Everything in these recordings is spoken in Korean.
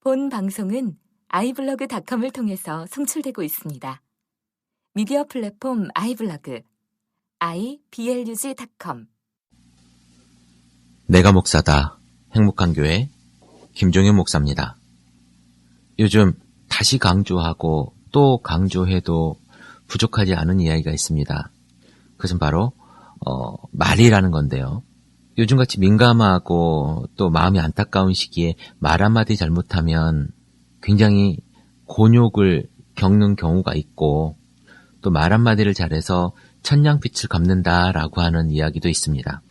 본 방송은 iblog.com을 통해서 송출되고 있습니다. 미디어 플랫폼 iblog, iblog.com. 내가 목사다. 행복한 교회 김종현 목사입니다. 요즘 다시 강조하고 또 강조해도 부족하지 않은 이야기가 있습니다. 그것은 바로 말이라는 건데요. 요즘같이 민감하고 또 마음이 안타까운 시기에 말 한마디 잘못하면 굉장히 곤욕을 겪는 경우가 있고, 또 말 한마디를 잘해서 천냥빛을 갚는다라고 하는 이야기도 있습니다.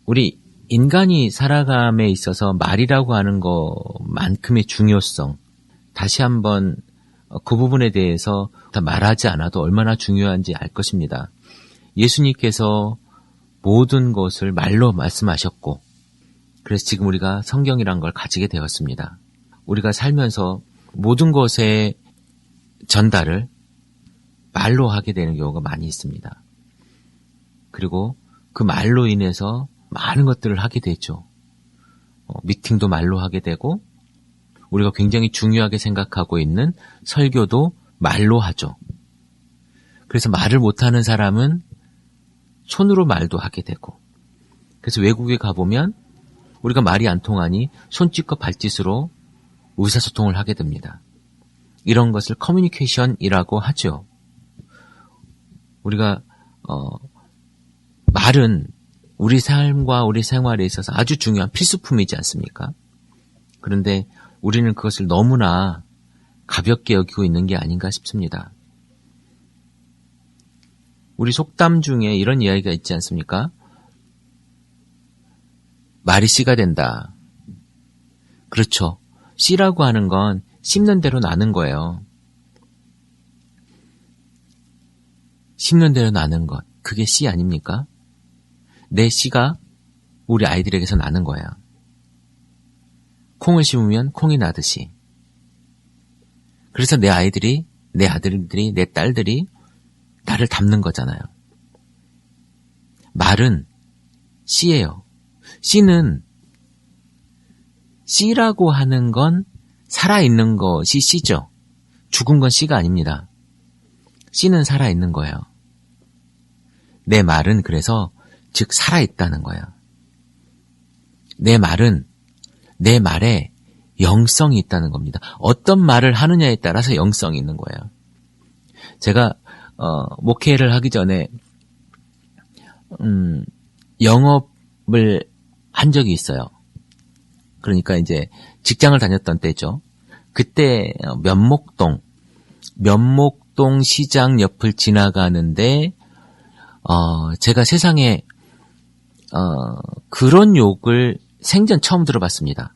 우리 인간이 살아감에 있어서 말이라고 하는 것만큼의 중요성, 다시 한번 그 부분에 대해서 다 말하지 않아도 얼마나 중요한지 알 것입니다. 예수님께서 모든 것을 말로 말씀하셨고, 그래서 지금 우리가 성경이란 걸 가지게 되었습니다. 우리가 살면서 모든 것의 전달을 말로 하게 되는 경우가 많이 있습니다. 그리고 그 말로 인해서 많은 것들을 하게 되죠. 미팅도 말로 하게 되고, 우리가 굉장히 중요하게 생각하고 있는 설교도 말로 하죠. 그래서 말을 못하는 사람은 손으로 말도 하게 되고, 그래서 외국에 가보면 우리가 말이 안 통하니 손짓과 발짓으로 의사소통을 하게 됩니다. 이런 것을 커뮤니케이션이라고 하죠. 우리가 말은 우리 삶과 우리 생활에 있어서 아주 중요한 필수품이지 않습니까? 그런데 우리는 그것을 너무나 가볍게 여기고 있는 게 아닌가 싶습니다. 우리 속담 중에 이런 이야기가 있지 않습니까? 말이 씨가 된다. 그렇죠. 씨라고 하는 건 심는 대로 나는 거예요. 심는 대로 나는 것, 그게 씨 아닙니까? 내 씨가 우리 아이들에게서 나는 거야. 콩을 심으면 콩이 나듯이. 그래서 내 아이들이, 내 아들들이, 내 딸들이 나를 닮는 거잖아요. 말은 씨예요. 씨는, 씨라고 하는 건 살아있는 것이 씨죠. 죽은 건 씨가 아닙니다. 씨는 살아있는 거예요. 내 말은 그래서 즉 살아있다는 거예요. 내 말은 내 말에 영성이 있다는 겁니다. 어떤 말을 하느냐에 따라서 영성이 있는 거예요. 제가 목회를 하기 전에 영업을 한 적이 있어요. 그러니까 이제 직장을 다녔던 때죠. 그때 면목동 시장 옆을 지나가는데 제가 세상에 그런 욕을 생전 처음 들어봤습니다.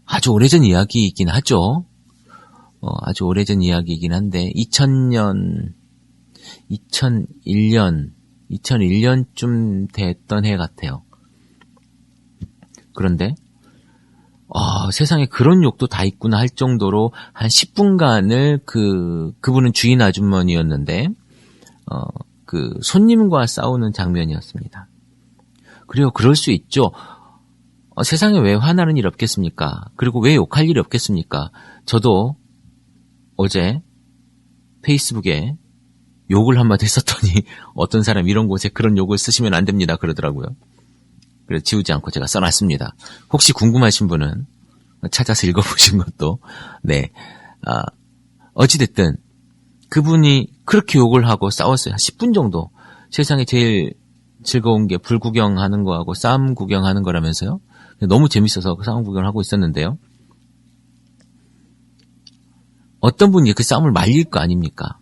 아주 오래전 이야기이긴 하죠. 아주 오래전 이야기이긴 한데 2001년쯤 됐던 해 같아요. 그런데 세상에 그런 욕도 다 있구나 할 정도로 한 10분간을 그분은 주인 아주머니였는데 그 손님과 싸우는 장면이었습니다. 그리고 그럴 수 있죠. 세상에 왜 화나는 일 없겠습니까? 그리고 왜 욕할 일이 없겠습니까? 저도 어제 페이스북에 욕을 한마디 했었더니 어떤 사람 이런 곳에 그런 욕을 쓰시면 안 됩니다 그러더라고요. 그래서 지우지 않고 제가 써놨습니다. 혹시 궁금하신 분은 찾아서 읽어보신 것도. 네. 어찌됐든 그분이 그렇게 욕을 하고 싸웠어요. 한 10분 정도. 세상에 제일 즐거운 게 불 구경하는 거하고 싸움 구경하는 거라면서요. 너무 재밌어서 싸움 구경을 하고 있었는데요. 어떤 분이 그 싸움을 말릴 거 아닙니까?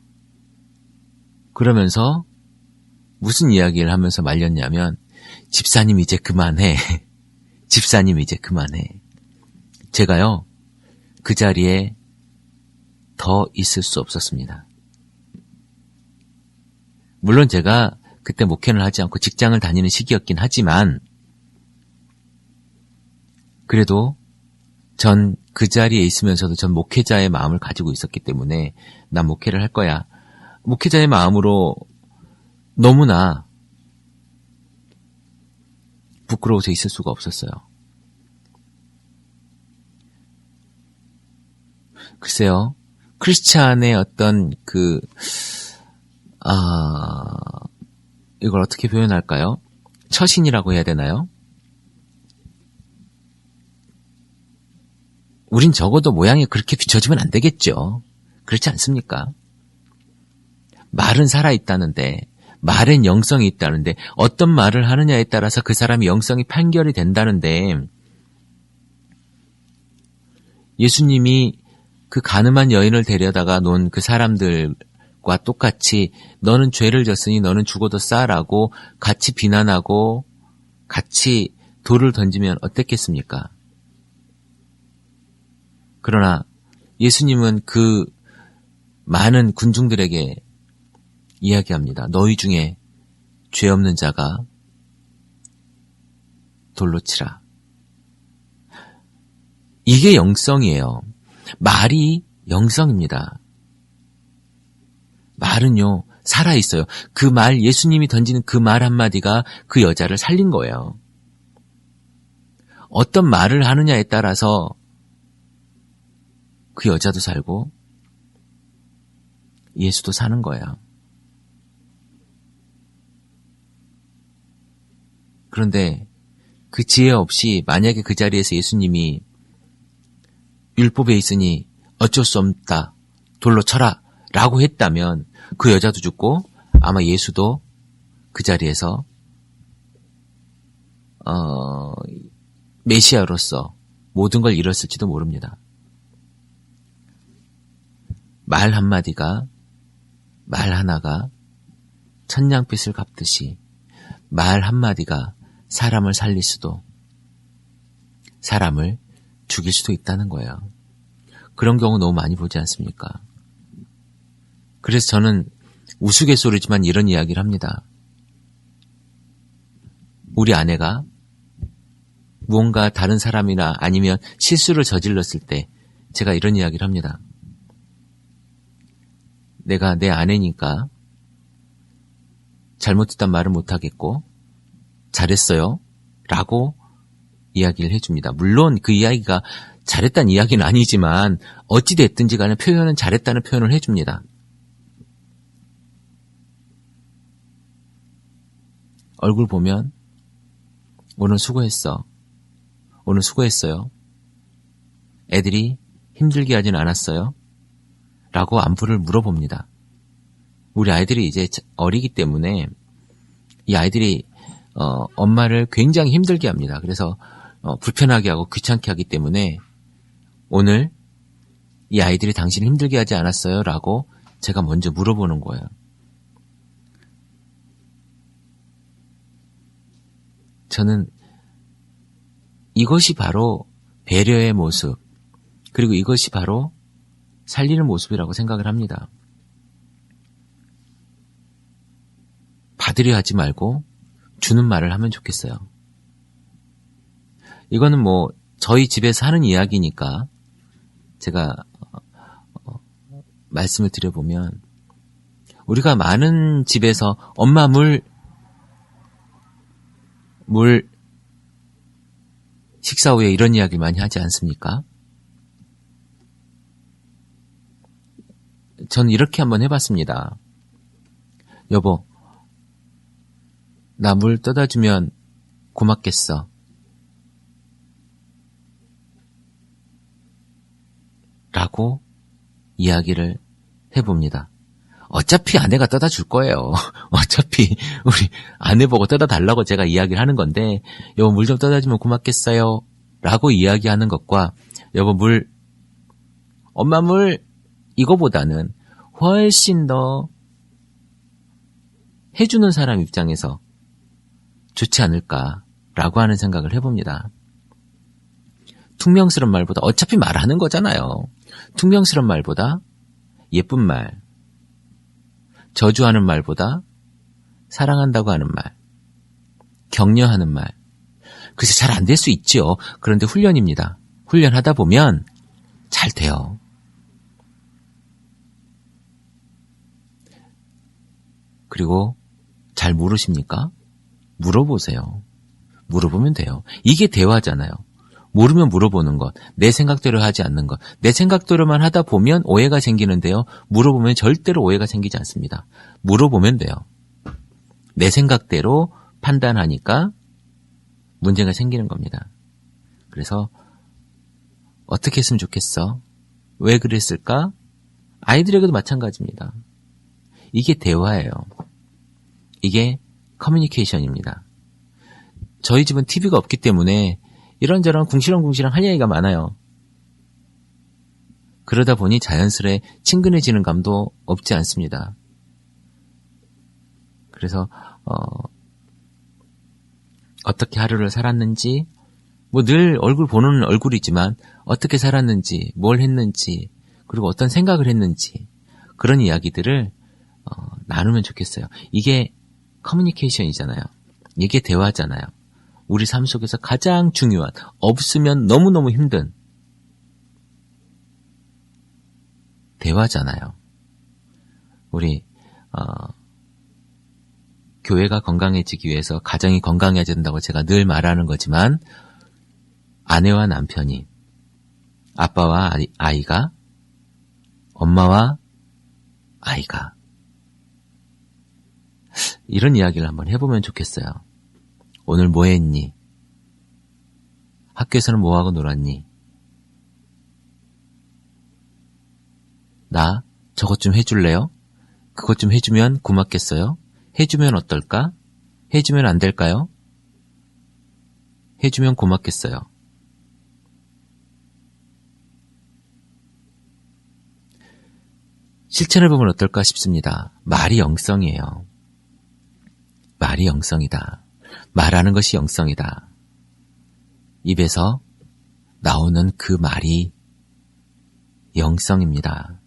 그러면서 무슨 이야기를 하면서 말렸냐면, 집사님 이제 그만해. 집사님 이제 그만해. 제가요, 그 자리에 더 있을 수 없었습니다. 물론 제가 그때 목회를 하지 않고 직장을 다니는 시기였긴 하지만, 그래도 전 그 자리에 있으면서도 전 목회자의 마음을 가지고 있었기 때문에 난 목회를 할 거야. 목회자의 마음으로 너무나 부끄러워서 있을 수가 없었어요. 글쎄요. 크리스찬의 어떤 이걸 어떻게 표현할까요? 처신이라고 해야 되나요? 우린 적어도 모양이 그렇게 비춰지면 안 되겠죠. 그렇지 않습니까? 말은 살아있다는데, 말엔 영성이 있다는데, 어떤 말을 하느냐에 따라서 그 사람의 영성이 판결이 된다는데, 예수님이 그 가늠한 여인을 데려다가 놓은 그 사람들과 똑같이 너는 죄를 졌으니 너는 죽어도 싸라고 같이 비난하고 같이 돌을 던지면 어땠겠습니까? 그러나 예수님은 그 많은 군중들에게 이야기합니다. 너희 중에 죄 없는 자가 돌로 치라. 이게 영성이에요. 말이 영성입니다. 말은요, 살아있어요. 그 말, 예수님이 던지는 그 말 한마디가 그 여자를 살린 거예요. 어떤 말을 하느냐에 따라서 그 여자도 살고 예수도 사는 거예요. 그런데 그 지혜 없이 만약에 그 자리에서 예수님이 율법에 있으니 어쩔 수 없다. 돌로 쳐라. 라고 했다면 그 여자도 죽고 아마 예수도 그 자리에서 메시아로서 모든 걸 잃었을지도 모릅니다. 말 한마디가, 말 하나가 천냥빛을 갚듯이 말 한마디가 사람을 살릴 수도, 사람을 죽일 수도 있다는 거예요. 그런 경우 너무 많이 보지 않습니까? 그래서 저는 우스갯소리지만 이런 이야기를 합니다. 우리 아내가 무언가 다른 사람이나 아니면 실수를 저질렀을 때 제가 이런 이야기를 합니다. 내가 내 아내니까 잘못했단 말을 못하겠고 잘했어요 라고 이야기를 해줍니다. 물론 그 이야기가 잘했다는 이야기는 아니지만 어찌됐든지 간에 표현은 잘했다는 표현을 해줍니다. 얼굴 보면 오늘 수고했어. 오늘 수고했어요. 애들이 힘들게 하진 않았어요. 라고 안부를 물어봅니다. 우리 아이들이 이제 어리기 때문에 이 아이들이 엄마를 굉장히 힘들게 합니다. 그래서 불편하게 하고 귀찮게 하기 때문에 오늘 이 아이들이 당신을 힘들게 하지 않았어요? 라고 제가 먼저 물어보는 거예요. 저는 이것이 바로 배려의 모습, 그리고 이것이 바로 살리는 모습이라고 생각을 합니다. 받으려 하지 말고 주는 말을 하면 좋겠어요. 이거는 뭐 저희 집에서 하는 이야기니까 제가 말씀을 드려보면 우리가 많은 집에서 엄마 물 식사 후에 이런 이야기를 많이 하지 않습니까? 저는 이렇게 한번 해봤습니다. 여보, 나 물 떠다 주면 고맙겠어. 라고 이야기를 해봅니다. 어차피 아내가 떠다 줄 거예요. 어차피 우리 아내 보고 떠다 달라고 제가 이야기를 하는 건데 여보 물 좀 떠다 주면 고맙겠어요. 라고 이야기하는 것과 여보 물, 엄마 물 이거보다는 훨씬 더 해주는 사람 입장에서 좋지 않을까라고 하는 생각을 해봅니다. 퉁명스러운 말보다 어차피 말하는 거잖아요. 퉁명스러운 말보다 예쁜 말, 저주하는 말보다 사랑한다고 하는 말, 격려하는 말. 글쎄 잘 안 될 수 있죠. 그런데 훈련입니다. 훈련하다 보면 잘 돼요. 그리고 잘 모르십니까? 물어보세요. 물어보면 돼요. 이게 대화잖아요. 모르면 물어보는 것, 내 생각대로 하지 않는 것, 내 생각대로만 하다 보면 오해가 생기는데요. 물어보면 절대로 오해가 생기지 않습니다. 물어보면 돼요. 내 생각대로 판단하니까 문제가 생기는 겁니다. 그래서 어떻게 했으면 좋겠어? 왜 그랬을까? 아이들에게도 마찬가지입니다. 이게 대화예요. 이게 커뮤니케이션입니다. 저희 집은 TV가 없기 때문에 이런저런 궁시렁궁시렁 할 이야기가 많아요. 그러다 보니 자연스레 친근해지는 감도 없지 않습니다. 그래서 어떻게 하루를 살았는지, 뭐 늘 얼굴 보는 얼굴이지만 어떻게 살았는지, 뭘 했는지, 그리고 어떤 생각을 했는지 그런 이야기들을 나누면 좋겠어요. 이게 커뮤니케이션이잖아요. 이게 대화잖아요. 우리 삶 속에서 가장 중요한, 없으면 너무너무 힘든 대화잖아요. 우리 교회가 건강해지기 위해서 가정이 건강해야 된다고 제가 늘 말하는 거지만 아내와 남편이, 아빠와 아이가, 엄마와 아이가 이런 이야기를 한번 해보면 좋겠어요. 오늘 뭐 했니? 학교에서는 뭐 하고 놀았니? 나 저것 좀 해줄래요? 그것 좀 해주면 고맙겠어요? 해주면 어떨까? 해주면 안 될까요? 해주면 고맙겠어요. 실천해보면 어떨까 싶습니다. 말이 영성이에요. 말이 영성이다. 말하는 것이 영성이다. 입에서 나오는 그 말이 영성입니다.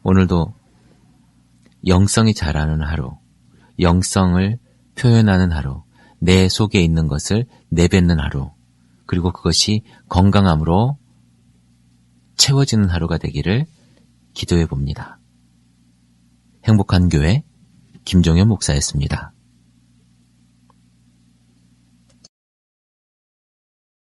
오늘도 영성이 자라는 하루, 영성을 표현하는 하루, 내 속에 있는 것을 내뱉는 하루, 그리고 그것이 건강함으로 채워지는 하루가 되기를 기도해 봅니다. 행복한 교회 김종현 목사였습니다.